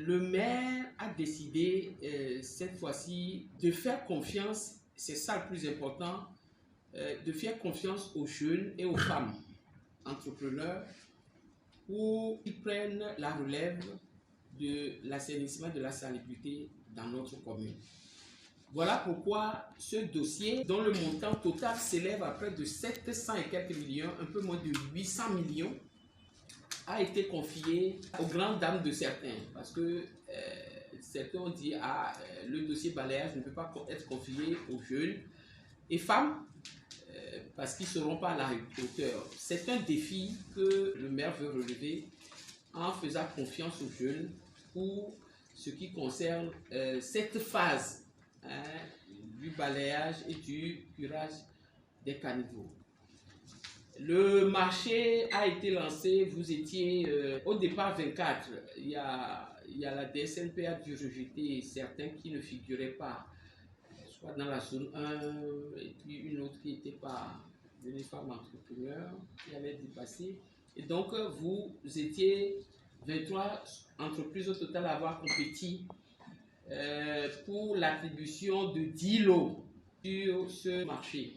Le maire a décidé cette fois-ci de faire confiance, c'est ça le plus important, de faire confiance aux jeunes et aux femmes entrepreneurs pour qu'ils prennent la relève de l'assainissement de la salubrité dans notre commune. Voilà pourquoi ce dossier, dont le montant total s'élève à près de 700 et quelques millions, un peu moins de 800 millions, a été confié aux grandes dames de certains. Parce que certains ont dit le dossier balayage ne peut pas être confié aux jeunes et femmes parce qu'ils ne seront pas à la hauteur. C'est un défi que le maire veut relever en faisant confiance aux jeunes pour ce qui concerne cette phase du balayage et du curage des caniveaux. Le marché a été lancé, vous étiez au départ 24, il y a la DSNP a dû rejeter certains qui ne figuraient pas, soit dans la zone 1, et puis une autre qui n'était pas une femme entrepreneur, qui allait dépasser. Et donc vous étiez 23 entreprises au total à avoir compéti pour l'attribution de 10 lots sur ce marché.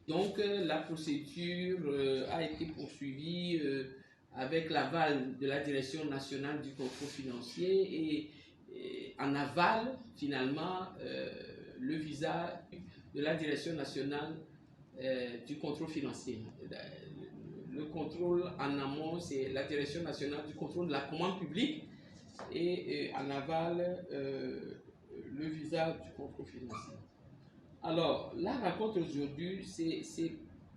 Donc la procédure a été poursuivie avec l'aval de la Direction nationale du contrôle financier et en aval, finalement, le visa de la Direction nationale du contrôle financier. Le contrôle en amont, c'est la Direction nationale du contrôle de la commande publique et en aval, le visa du contrôle financier. Alors, la rencontre aujourd'hui, c'est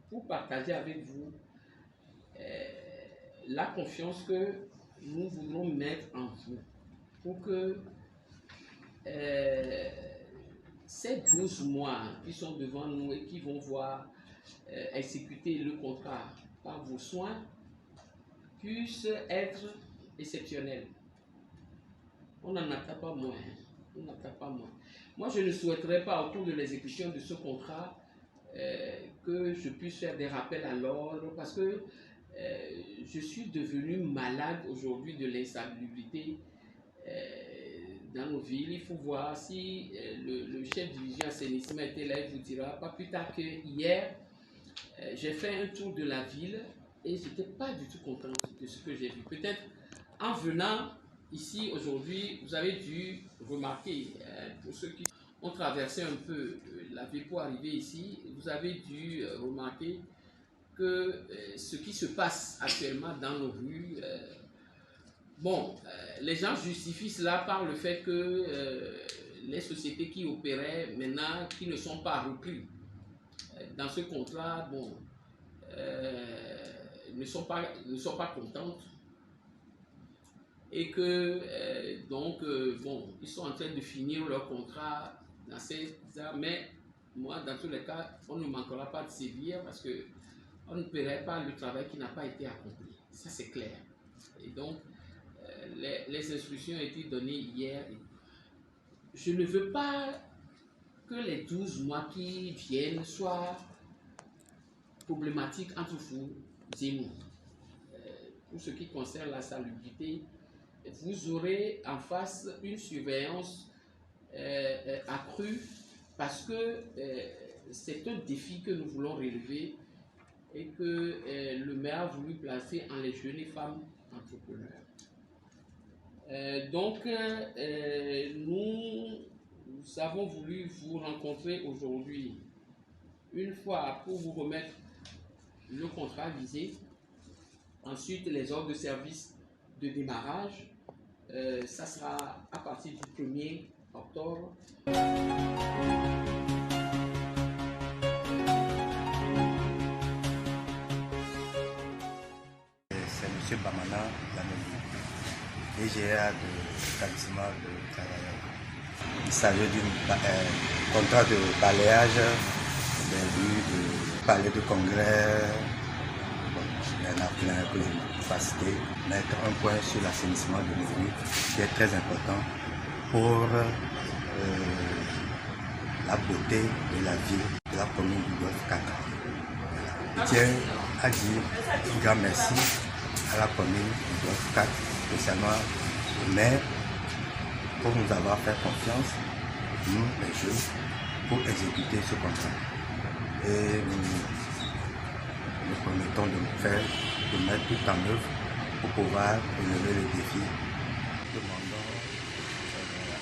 pour partager avec vous la confiance que nous voulons mettre en vous pour que ces 12 mois qui sont devant nous et qui vont voir exécuter le contrat par vos soins puissent être exceptionnels. On n'en attend pas moins. On n'attend pas moins. Moi, je ne souhaiterais pas, au cours de l'exécution de ce contrat, que je puisse faire des rappels à l'ordre parce que je suis devenu malade aujourd'hui de l'insalubrité dans nos villes. Il faut voir si le chef de division assainissement était là, il vous dira, pas plus tard que hier, j'ai fait un tour de la ville et je n'étais pas du tout content de ce que j'ai vu. Peut-être en venant ici aujourd'hui, vous avez dû remarquer, pour ceux qui ont traversé un peu la ville pour arriver ici, vous avez dû remarquer que ce qui se passe actuellement dans nos rues, les gens justifient cela par le fait que les sociétés qui opéraient maintenant, qui ne sont pas repris dans ce contrat, ne sont pas contentes. Et que ils sont en train de finir leur contrat dans ces heures, mais moi, dans tous les cas, on ne manquera pas de sévir parce qu'on ne paierait pas le travail qui n'a pas été accompli. Ça, c'est clair. Et donc, les instructions ont été données hier. Je ne veux pas que les 12 mois qui viennent soient problématiques entre vous et nous. Pour ce qui concerne la salubrité, vous aurez en face une surveillance accrue parce que c'est un défi que nous voulons relever et que le maire a voulu placer en les jeunes et femmes entrepreneurs. Nous avons voulu vous rencontrer aujourd'hui une fois pour vous remettre le contrat visé, ensuite les ordres de service de démarrage. Ça sera à partir du 1er octobre. C'est M. Bamana Lameli, DGA de l'établissement de travailleurs. Il s'agit d'un contrat de balayage des rues, de palais de congrès. Il y en a plein que je ne peux pas citer. Mettre un point sur l'assainissement de nos rues qui est très important pour la beauté de la ville de la commune du Golfe 4. Je tiens à dire un grand merci à la commune du Golfe 4, spécialement au maire pour nous avoir fait confiance, nous les jeunes, pour exécuter ce contrat. Et nous promettons de mettre tout en œuvre pour pouvoir relever le défi. Nous demandons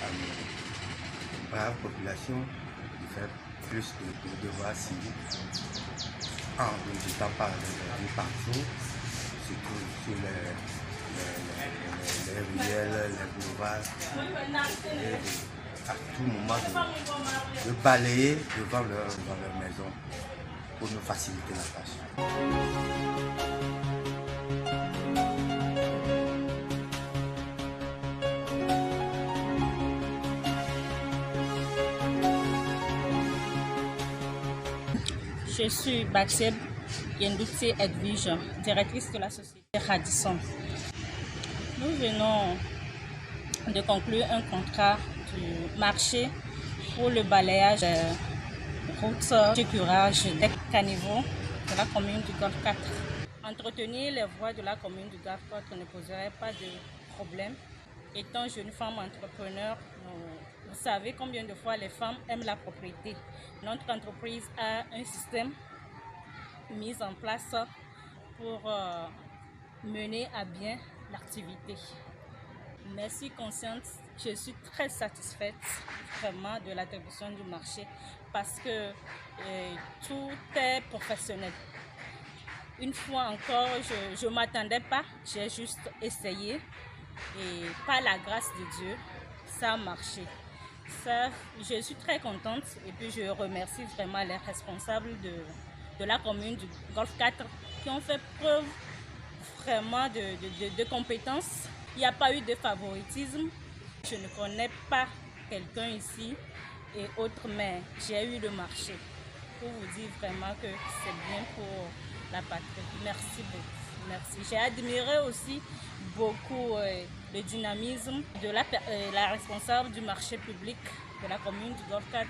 à nos braves populations de faire plus de devoirs civiques en visitant par les partout, surtout sur les ruelles, les boulevards, et à tout moment de balayer devant leur maison pour nous faciliter la tâche. Je suis Batseb Yendouti Edwige, directrice de la société Radisson. Nous venons de conclure un contrat du marché pour le balayage des routes de curage des caniveaux de la commune du Golfe 4. Entretenir les voies de la commune du Golfe 4 ne poserait pas de problème. Étant jeune femme entrepreneur, vous savez combien de fois les femmes aiment la propriété. Notre entreprise a un système mis en place pour mener à bien l'activité. Merci consciente, je suis très satisfaite vraiment de l'attribution du marché parce que tout est professionnel. Une fois encore, je ne m'attendais pas, j'ai juste essayé et par la grâce de Dieu, ça a marché. Ça, je suis très contente et puis je remercie vraiment les responsables de la commune du Golfe 4 qui ont fait preuve vraiment de compétences. Il n'y a pas eu de favoritisme. Je ne connais pas quelqu'un ici et autres, mais j'ai eu le marché pour vous dire vraiment que c'est bien pour la patrie. Merci beaucoup. Merci. J'ai admiré aussi beaucoup le dynamisme de la responsable du marché public de la commune du Golfe 4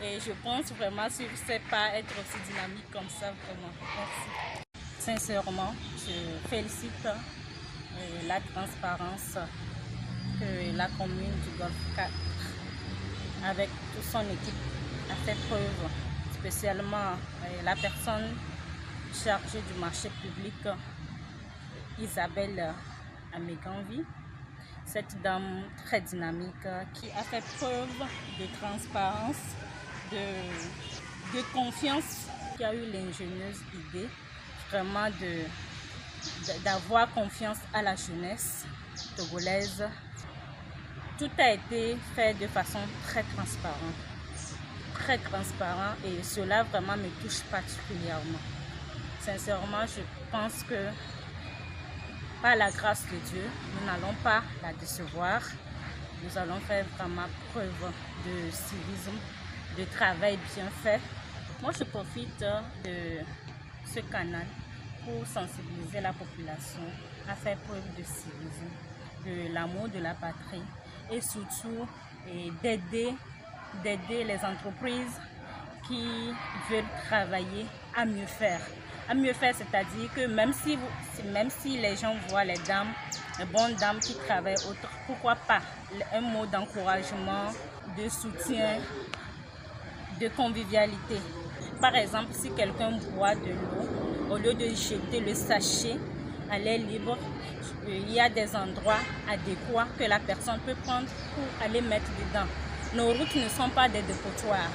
et je pense vraiment que je ne sais pas être aussi dynamique comme ça vraiment. Merci. Sincèrement, je félicite la transparence que la commune du Golfe 4 avec toute son équipe a fait preuve, spécialement la personne chargée du marché public, Isabelle Améganvi, cette dame très dynamique qui a fait preuve de transparence, de confiance, qui a eu l'ingénieuse idée vraiment d'avoir confiance à la jeunesse togolaise. Tout a été fait de façon très transparent et cela vraiment me touche particulièrement. Sincèrement, je pense que par la grâce de Dieu, nous n'allons pas la décevoir. Nous allons faire vraiment preuve de civisme, de travail bien fait. Moi, je profite de ce canal pour sensibiliser la population à faire preuve de civisme, de l'amour de la patrie et surtout d'aider les entreprises qui veulent travailler à mieux faire. À mieux faire, c'est-à-dire que même si les gens voient les bonnes dames qui travaillent autre, pourquoi pas un mot d'encouragement, de soutien, de convivialité. Par exemple, si quelqu'un boit de l'eau, au lieu de jeter le sachet à l'air libre, il y a des endroits adéquats que la personne peut prendre pour aller mettre dedans. Nos routes ne sont pas des dépotoirs.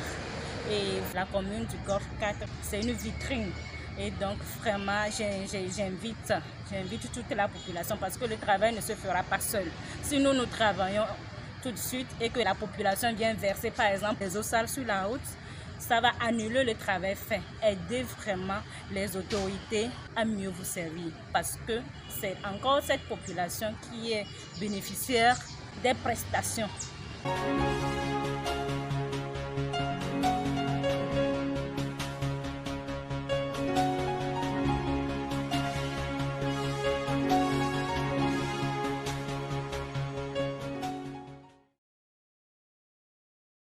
Et la commune du Golfe 4, c'est une vitrine. Et donc vraiment, j'invite toute la population parce que le travail ne se fera pas seul. Si nous travaillons tout de suite et que la population vient verser par exemple des eaux sales sur la route, ça va annuler le travail fait. Aider vraiment les autorités à mieux vous servir parce que c'est encore cette population qui est bénéficiaire des prestations.